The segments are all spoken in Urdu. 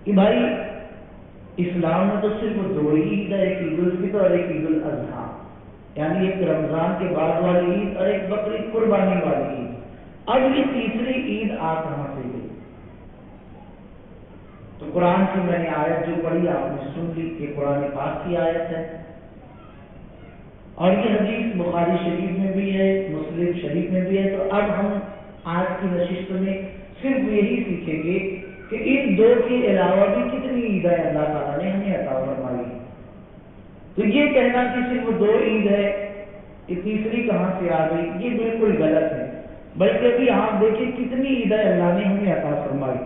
کہ بھائی اسلام میں تو صرف دو عید ہے، ایک عید الفطر اور ایک عید الاضحیٰ، یعنی ایک رمضان کے بعد والی عید اور ایک بقرعید قربانی والی عید۔ اب یہ تیسری عید آ کہاں سے گئی؟ تو قرآن کی میں نے آیت جو پڑھی آپ نے سن لی کہ قرآن پاک کی آیت ہے، اور یہ حدیث بخاری شریف میں بھی ہے، مسلم شریف میں بھی ہے۔ تو اب ہم آج کی نشست میں صرف یہی سیکھیں گے کہ ان دو کے علاوہ بھی کتنی عیدیں اللہ تعالیٰ نے ہمیں عطا فرمائی۔ تو یہ کہنا کہ صرف دو عید ہے، یہ تیسری کہاں سے آ گئی، یہ بالکل غلط ہے، بلکہ ابھی آپ دیکھیں کتنی عیدیں اللہ نے ہمیں عطا فرمائی۔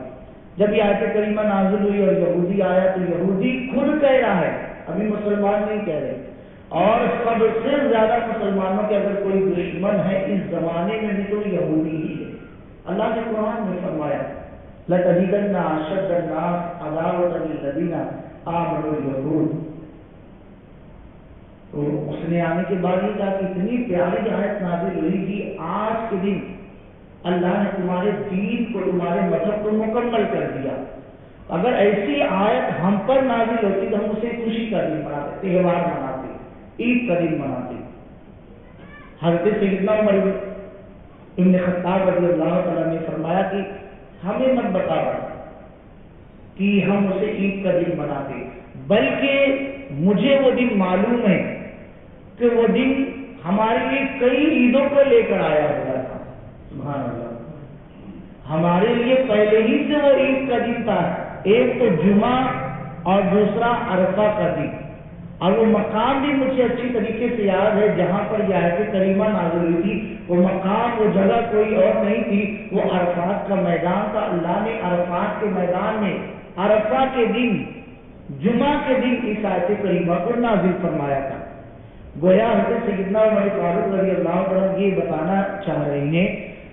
جب یہ آیت کریمہ نازل ہوئی اور یہودی آیا تو یہودی خود کہہ رہا ہے، ابھی مسلمان نہیں کہہ رہے، اور سب سے زیادہ مسلمانوں کے اگر کوئی دشمن ہے اس زمانے میں بھی تو یہودی ہی ہے۔ اللہ نے قرآن میں فرمایا لَتَجِدَنَّ أَشَدَّ النَّاسِ عَدَاوَةً لِلَّذِينَ آمَنُوا الْيَهُودَ۔ تو اس نے آنے کے بعد یہ کہا کہ اتنی پیاری آیت نازل ہوئی کہ آج کے دن اللہ نے تمہارے دین کو، تمہارے مذہب کو مکمل کر دیا۔ اگر ایسی آیت ہم پر نازل ہوتی تو ہم اسے خوشی کا دن مناتے، تہوار مناتے، عید کا دن مناتے۔ حضرت سیدنا عمر ابن خطاب رضی اللہ تعالیٰ نے فرمایا کہ ہمیں مت بتاؤ کہ ہم اسے عید کا دن مناتے، بلکہ مجھے وہ دن معلوم ہے کہ وہ دن ہمارے لیے کئی عیدوں کو لے کر آیا ہوا تھا۔ سبحان اللہ، ہمارے لیے پہلے ہی سے وہ عید کا دن تھا، ایک تو جمعہ اور دوسرا عرفہ کا دن۔ اور وہ مقام بھی مجھے اچھی طریقے سے یاد ہے جہاں پر یہ آیت کریمہ نازل ہوئی تھی، وہ مقام، وہ جگہ کوئی اور نہیں تھی، وہ عرفات کا میدان تھا۔ اللہ نے عرفات کے میدان میں عرفہ کے دن، جمعہ کے دن اس آیت کریمہ کو نازل فرمایا تھا۔ گویا حضرت سیدنا عمر فاروق رضی اللہ عنہ یہ بتانا چاہ رہے ہیں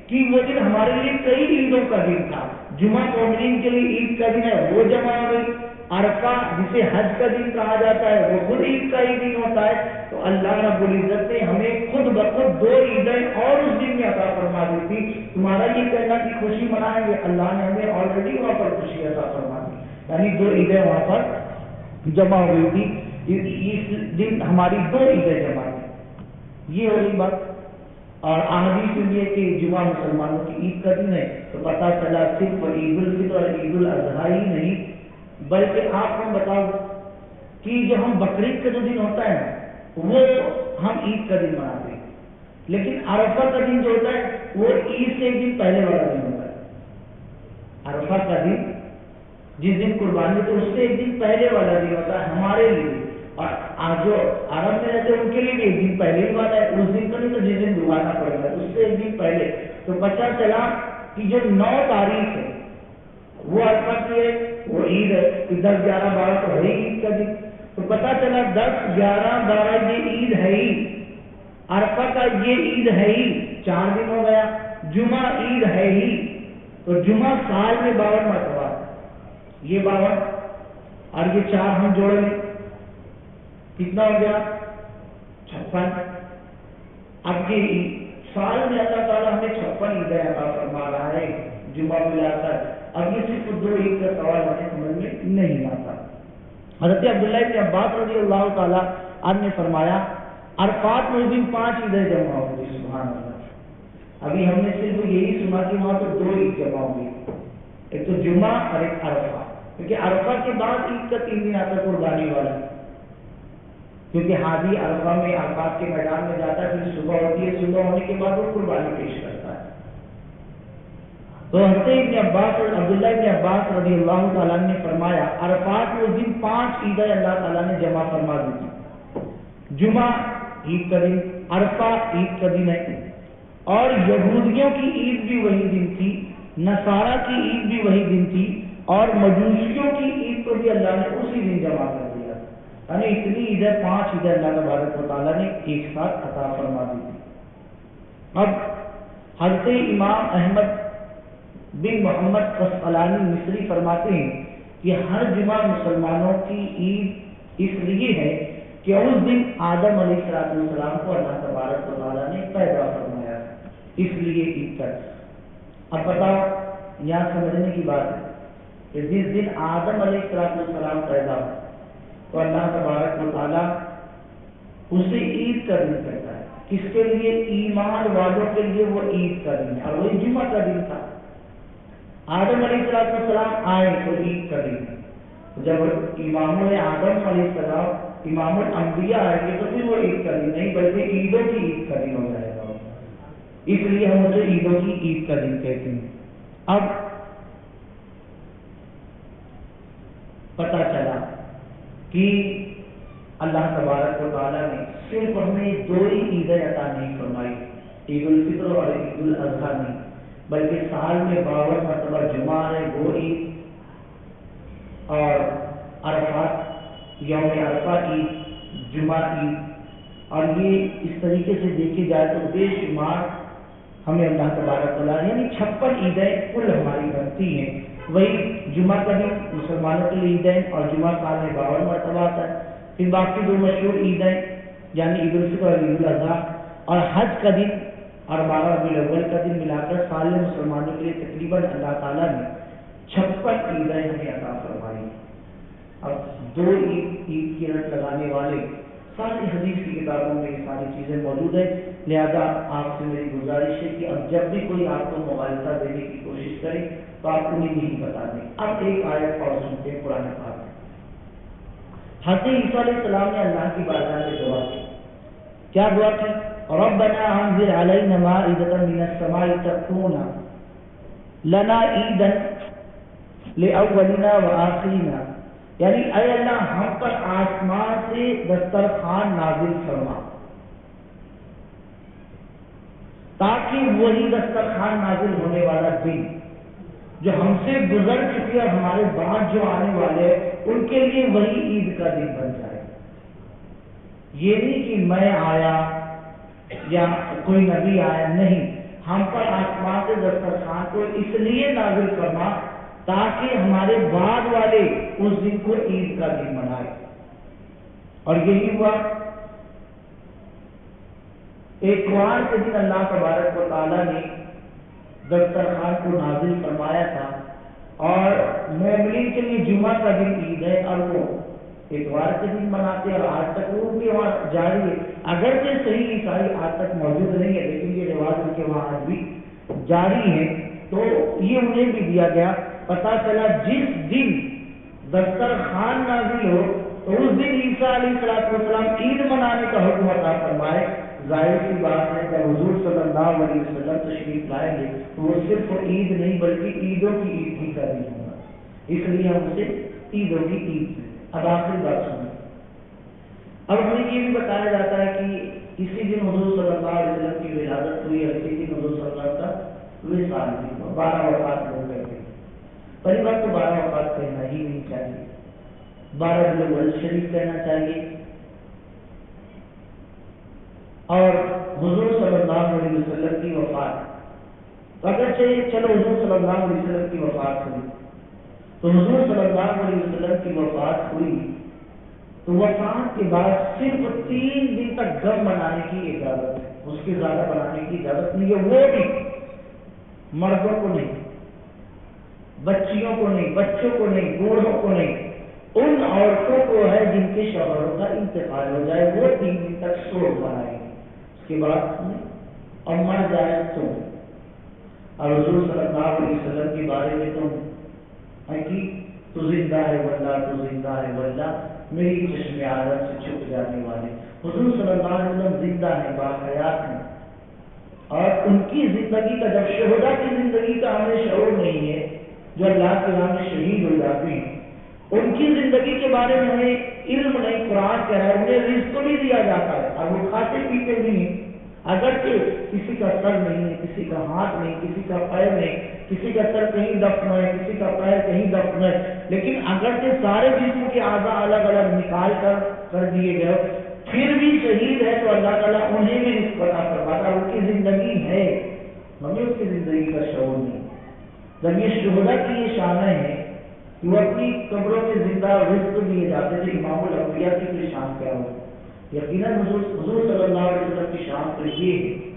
کہ وہ دن ہمارے لیے کئی عیدوں کا دن تھا۔ جمعہ مومنین کے لیے عید کا دن ہے، وہ جمع ہو گئی۔ عرفہ جسے حج کا دن کہا جاتا ہے وہ خود عید کا ہی دن ہوتا ہے۔ تو اللہ رب العزت نے ہمیں خود بخود دو عیدیں اور اس دن میں عطا فرما دی تھی۔ تمہارا یہ کہنا کہ خوشی منائیں گے، اللہ نے ہمیں آلریڈی وہاں پر خوشی عطا فرما دی، یعنی دو عیدیں وہاں پر جمع ہو گئی تھی۔ اس دن ہماری دو عیدیں جمع ہوئی، یہ ہوئی بات۔ اور احادیث میں یہ کہ جمعہ مسلمانوں کی عید کا دن ہے، تو پتہ چلا صرف عید الفطر اور عید الاضحیٰ ہی نہیں، بلکہ آپ کو بتاؤ کہ جو ہم بقرعید کا جو دن ہوتا ہے وہ ہم عید کا دن مناتے ہیں، لیکن عرفہ کا دن جو ہوتا ہے وہ عید سے ایک دن پہلے والا دن ہوتا ہے۔ عرفہ کا دن جس دن قربانی تو اس سے ایک دن پہلے والا دن ہوتا ہے ہمارے لیے، اور جو عرب میں رہتے ہیں ان کے لیے بھی ایک دن پہلے ہی والا ہے، اس دن تو نہیں تو جس دن ڈبانا پڑے گا اس سے ایک دن پہلے۔ تو پتہ چلا کہ جو 9 تاریخ ہے وہ عرفہ کی ہے، وہ عید ہے، کہ 10، 11، 12 تو ہے عید کا دن۔ تو پتہ چلا 10، 11، 12 یہ عید ہے ہی، عرفہ کا یہ عید ہے ہی، 4 دن ہو گیا۔ جمعہ عید ہے ہی، تو جمعہ سال میں 52 مرتبہ، یہ 52 اور یہ 4 ہم جوڑ لیں کتنا ہو گیا 56۔ اب یہ سال میں اللہ تعالیٰ ہمیں 56 عیدیں عطا فرما رہا ہے جمعہ ملا کر۔ اب یہ صرف 2 عید کا سوال ہمیں سمجھ میں نہیں آتا۔ حضرت عبداللہ بن عباس رضی اللہ تعالیٰ عنہ نے فرمایا عرفات میں اس دن 5 عیدیں جمع ہوگی۔ سبحان اللہ، ابھی ہم نے صرف یہی سنا کہ وہاں پر 2 عید جمع ہوگی، ایک تو جمعہ اور ایک عرفہ، کیونکہ عرفہ کے بعد عید کا 3 دن آتا ہے قربانی والا، کیونکہ حاجی عرفہ میں عرفات کے میدان میں جاتا ہے، پھر صبح ہوتی ہے، صبح ہونے کے بعد وہ قربانی پیش کرتا ہے۔ تو حضرت ابن عباس اور عبداللہ ابن عباس رضی اللہ تعالیٰ نے فرمایا عرفات میں اس دن 5 عیدیں اللہ تعالیٰ نے جمع فرما دی تھی۔ جمعہ عید کا دن، عرفہ عید کا دن ہے، اور یہودیوں کی عید بھی وہی دن تھی، نصارہ کی عید بھی وہی دن تھی، اور مجوسیوں کی عید کو بھی اللہ نے اسی دن جمع کر دیا، یعنی اتنی عیدیں 5 عیدیں اللہ تبارک و تعالیٰ نے ایک ساتھ عطا فرما دی تھی۔ اب حضرت امام احمد بن محمد قسطلانی مصری فرماتے ہیں کہ ہر جمعہ مسلمانوں کی عید اس لیے ہے کہ اس دن آدم علیہ السلام کو اللہ تبارک و تعالیٰ نے پیدا فرمایا، اس لیے عید کا۔ اب بتاؤ، یہاں سمجھنے کی بات ہے کہ جس دن آدم علیہ السلام پیدا ہو تو اللہ تبارک و تعالیٰ اسے عید کا دن کہتا ہے. کس کے لیے؟ ایمان والوں کے لیے وہ عید کا دن ہے، اور وہی جمعہ کا دن تھا. آدم علیہ السلام آئے تو عید کا دن ہے. جب امام آدم علیہ السلام امام الانبیاء آئے گے تو پھر وہ عید کا دن نہیں بلکہ عیدوں کی عید کا دن ہو جائے گا. اس لیے ہم اسے عیدوں کی عید کا دن کہتے ہیں. اب پتہ چلا کہ اللہ تبارک و تعالیٰ نے صرف ہمیں دو ہی عیدیں عطا نہیں فرمائی، عید الفطر اور عید الاضحیٰ نہیں، بلکہ سال میں 52 مرتبہ جمعہ ہے وہ عید، اور عرفات یوم عرفہ عید، جمعہ عید. اور یہ اس طریقے سے دیکھی جائے تو بے شمار ہمیں اللہ تبارک و تعالیٰ یعنی 56 عیدیں کل ہماری بنتی ہیں. وہی جمعہ کا دن مسلمانوں کے لیے عیدیں اور جمعہ سال میں 52 مرتبہ آتا ہے. پھر باقی دو مشہور عیدیں یعنی عید الفطر اور عید الاضحیٰ اور حج کا دن اور 12 ربیع الاول کا دن ملا کر سال میں مسلمانوں کے لیے تقریباً اللہ تعالیٰ نے 56 عیدیں ہمیں عطا فرمائی. اب دو عید کی رٹ لگانے والے ساری حدیث کی کتابوں میں یہ ساری چیزیں موجود ہیں. لہذا آپ سے میری گزارش ہے کہ اب جب بھی کوئی آپ کو مغالطہ دینے کی کوشش کرے تو آپ انہیں نہیں بتا دیں. اب ایک آیت اور سنتے ہیں قرآن پاک میں. حضرت عیسیٰ علیہ السلام نے اللہ کی بارگاہ میں دعا کی. کیا دعا کی؟ ربنا انزل علینا مائدۃ من السماء تکون لنا عیدا لاولنا وآخرنا، یعنی اے اللہ ہم پر آسمان سے دسترخوان نازل فرما، تاکہ وہی دسترخوان نازل ہونے والا دن جو ہم سے گزر چکے اور ہمارے بعد جو آنے والے ان کے لیے وہی عید کا دن بن جائے. یہ نہیں کہ میں آیا یا کوئی نبی آیا، نہیں، ہم پر آسمان سے دسترخوان کو اس لیے نازل فرما تاکہ ہمارے بعد والے اس دن کو عید کا دن منائے. اور یہی ہوا. اتوار کے دن اللہ تبارک و تعالیٰ نے دسترخوان کو نازل فرمایا تھا، اور مومنین کے لیے جمعہ کا دن عید ہے اور وہ اتوار کے دن مناتے ہیں، اور آج تک وہ بھی وہاں جاری ہے. اگرچہ صحیح عیسائی آج تک موجود نہیں ہے لیکن یہ رواج ان کے وہاں آج بھی جاری ہے. تو یہ انہیں بھی دیا گیا. پتہ چلا جس دن دسترخوان نازل ہو تو اس دن عیسیٰ علیہ السلام عید منانے کا حکم عطا فرمائے. ظاہر سی بات ہے جب حضور صلی اللہ علیہ وسلم تشریف لائیں گے تو وہ صرف عید نہیں بلکہ عیدوں کی عید بھی کا دن ہوگا. اس لیے ہم اسے عیدوں کی عید. اب آخری بات سنیں. اب ہمیں یہ بھی بتایا جاتا ہے کہ اسی دن حضور صلی اللہ علیہ وسلم کی ولادت ہوئی اور اسی دن حضور صلی اللہ علیہ وسلم کا وصال بھی ہوا. 12 وفات لوگ کہتے ہیں. پہلی بات تو 12 وفات کہنا ہی نہیں چاہیے، 12 ربیع الاول شریف کہنا چاہیے. اور حضور صلی اللہ علیہ وسلم کی وفات اگرچہ چلو حضور صلی اللہ علیہ وسلم کی وفات ہوئی تو حضور صلی اللہ علیہ وسلم کی وفات ہوئی تو وفات کے بعد صرف 3 دن تک غم منانے کی اجازت ہے، اس کے زیادہ منانے کی اجازت نہیں ہے. وہ بھی مردوں کو نہیں، بچیوں کو نہیں، بچوں کو نہیں، بوڑھوں کو نہیں، ان عورتوں کو ہے جن کے شوہروں کا انتقال ہو جائے وہ 3 دن تک سوگ منائیں گے. اس کے بعد اور مر جائے تو. اور حضور صلی اللہ علیہ وسلم کے بارے میں تو ہے کہ تو زندہ ہے واللہ، تو زندہ ہے واللہ، میری چشم عادت سے چھپ جانے والے. حضور صلی اللہ علیہ وسلم زندہ ہیں، باحیات ہیں، اور ان کی زندگی کا جب شہداء کی زندگی کا ہمیں شعور نہیں ہے جو اللہ کے راہ میں شہید ہو جاتے ہیں، ان کی زندگی کے بارے میں ہمیں علم نہیں. قرآن کہہ رہا ہے انہیں رزق بھی دیا جاتا ہے اور وہ کھاتے پیتے بھی ہیں، اگرچہ کسی کا سر نہیں ہے، کسی کا ہاتھ نہیں، کسی کا پیر نہیں، کسی کا سر کہیں دفن ہے، کسی کا پیر کہیں دفن ہے، لیکن اگرچہ سارے جسم کے اعضاء الگ الگ نکال کر دیے گئے پھر بھی شہید ہے تو اللہ تعالیٰ انہیں بھی رزق عطا فرماتا ہے. ان کی زندگی ہے، ہمیں اس کی زندگی کا شعور نہیں. جب یہ شہداء کی یہ شانیں ہیں کہ وہ اپنی قبروں میں زندہ رزق دیے جاتے تھے، امام الانبیاء کی کوئی شان کیا ہو. یقیناً حضور صلی اللہ علیہ وسلم کی شان تو یہ ہے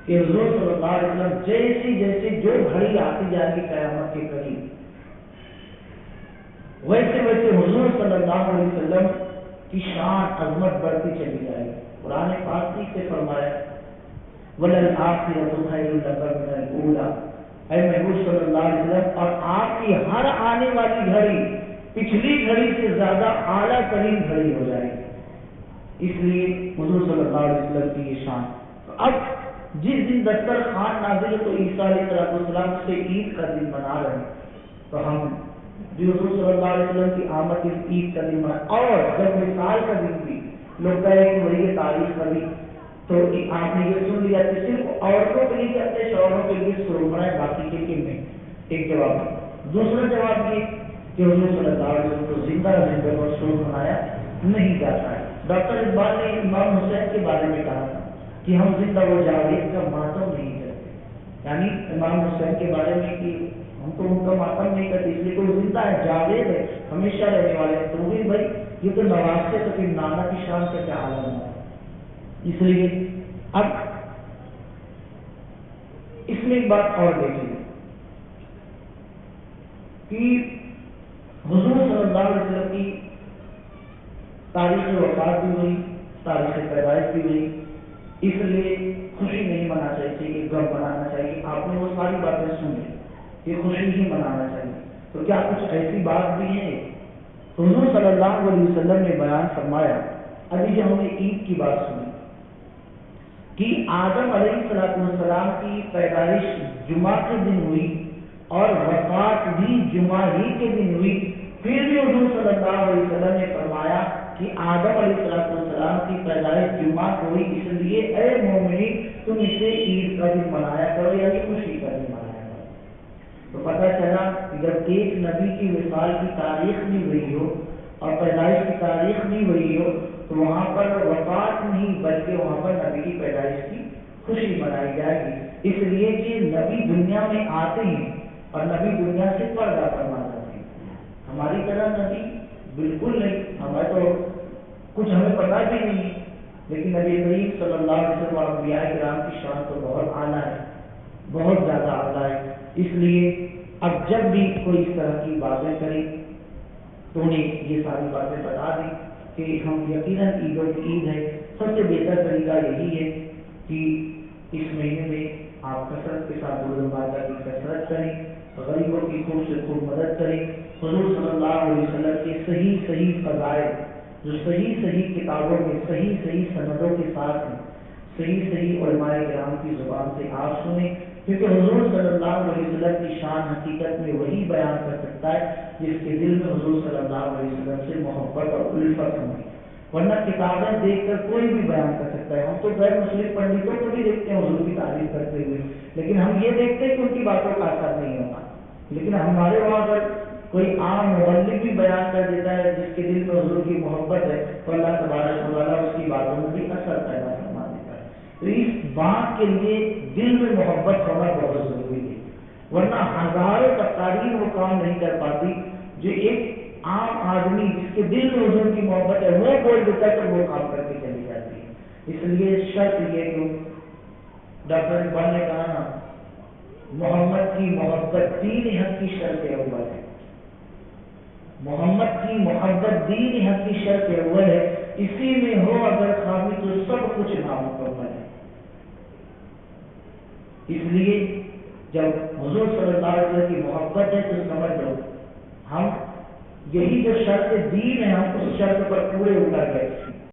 کہ حضور صلی اللہ علیہ وسلم جیسی جو گھڑی آتی جائے گی قیامت کے قریب ویسے ویسے حضور صلی اللہ علیہ وسلم کی شان عظمت بڑھتی چلی جائے گی۔ قرآن پاک سے فرمایا وَلَلْآخِرَةُ خَيْرٌ لَكَ مِنَ الْأُولَىٰ، اے محبوب صلی اللہ علیہ وسلم، اور آپ کی ہر آنے والی گھڑی پچھلی گھڑی سے زیادہ اعلیٰ ترین گھڑی ہو جائے گی۔ اس لیے حضور صلی اللہ علیہ وسلم کی یہ شان۔ اب جس دن دسترخوان نازل ہے تو عیسیٰ علیہ السلام سے عید کا دن منا رہے ہیں، تو ہم جو حضور صلی اللہ علیہ وسلم کی آمد کی عید کا دن منا، اور جب مثال کا دن بھی لوگ کہے کہ وہی تاریخ کبھی، تو آپ نے یہ سن لیا کہ صرف عورتوں کے لیے کرتے، شوہروں کے لیے سرور منائے، باقی کے لیے نہیں۔ ایک جواب۔ دوسرا جواب یہ کہ حضور صلی اللہ علیہ وسلم کو زندہ رہنے پر سرور منایا نہیں جاتا ہے۔ ڈاکٹر اقبال نے امام حسین کے بارے میں کہا تھا کہ ہم زندہ و جاوید کا ماتم نہیں کرتے، یعنی امام حسین کے بارے میں کہ ہم تو ان کا ماتم نہیں کرتے، اس لیے کوئی زندہ ہے، جاوید ہے، ہمیشہ رہنے والے ہیں۔ تو بھی بھائی یہ تو نواز سے تو پھر نانا کی شان کا کیا عالم ہے۔ اس لیے اب اس میں ایک بات اور دیکھیے کہ حضور صلی اللہ علیہ وسلم کی تاریخ وفات بھی ہوئی، تاریخ پیدائش بھی ہوئی، اس لیے خوشی نہیں منانا چاہیے کہ غم منانا چاہیے۔ آپ نے وہ ساری باتیں سنی کہ خوشی ہی منانا چاہیے، تو کیا کچھ ایسی بات بھی ہے؟ حضور صلی اللہ علیہ وسلم نے بیان فرمایا، ابھی جو ہم نے عید کی بات سنی کہ آدم علیہ السلام کی پیدائش جمعہ کے دن ہوئی اور وفات بھی جمعہ ہی کے دن ہوئی، پھر بھی حضور صلی اللہ علیہ وسلم نے فرمایا کہ آدم علیہ السلام کی پیدائش جمعہ کو ہوئی، اس لیے اے مومنین تم اسے عید کا دن منایا کرو، یعنی خوشی کا دن منایا کرو۔ تو پتہ چلا کہ جب ایک نبی کی وصال کی تاریخ بھی ہوئی ہو اور پیدائش کی تاریخ بھی ہوئی ہو تو وہاں پر وفات نہیں بلکہ وہاں پر نبی کی پیدائش کی خوشی منائی جائے گی، اس لیے کہ نبی دنیا میں آتے ہیں اور نبی دنیا سے پردہ فرما جاتے ہیں۔ ہماری طرح نبی بالکل نہیں، ہمیں تو کچھ ہمیں پتہ بھی نہیں ہے، لیکن نبی کریم صلی اللہ علیہ وسلم اور انبیاء کرام کی شان تو بہت اعلیٰ ہے، بہت زیادہ اعلیٰ ہے۔ اس لیے اب جب بھی کوئی اس طرح کی باتیں کرے تو انہیں یہ ساری باتیں بتا دیں کہ ہم یقیناً عیدوں کی عید ہے، سب سے بہتر طریقہ یہی ہے کہ اس مہینے میں آپ کثرت کے ساتھ درود کی کثرت کریں، غریبوں کی خوب سے خوب مدد کریں، حضور صلی اللہ علیہ وسلم کے صحیح فضائل جو صحیح کتابوں میں صحیح سندوں کے ساتھ ہیں، صحیح علماء کرام کی زبان سے آپ سنیں، کیونکہ حضور صلی اللہ علیہ وسلم کی شان حقیقت میں وہی بیان کر سکتا ہے جس کے دل میں حضور صلی اللہ علیہ وسلم سے محبت اور الفت ہوں، ورنہ کتابیں دیکھ کر کوئی بھی بیان کر سکتا ہے۔ ہم تو غیر مسلم پنڈتوں کو بھی دیکھتے ہیں حضور کی تعریف کرتے ہوئے، لیکن ہم یہ دیکھتے ہیں کہ ان کی باتوں کا اثر نہیں ہوتا، لیکن ہمارے وہاں اگر کوئی عام مبلغ بھی بیان کر دیتا ہے جس کے دل میں حضور کی محبت ہے تو اللہ تبارک و تعالیٰ اس کی باتوں میں بھی اثر پیدا فرما دیتا ہے۔ تو اس بات کے لیے دل میں محبت ہونا بہت ضروری ہے، ورنہ ہزاروں تقاریر وہ کام نہیں کر پاتی جو ایک عام آدمی جس کے دل میں حضور کی محبت ہے وہ بول دیتا ہے تو وہ کام کر کے چلی جاتی ہے۔ اس لیے شرط یہ کہ ڈاکٹر اقبال نے کہا نا، محمد کی محبت دین حق کی شرط اول ہے، محمد کی محبت دین حق کی شرط اول ہے، اسی میں ہو اگر خامی تو سب کچھ نامکمل ہے۔ اس لیے جب حضور صلی اللہ علیہ وسلم کی محبت ہے تو سمجھ لو ہم یہی جو شرط دین ہے ہم اس شرط پر پورے اتر گئے۔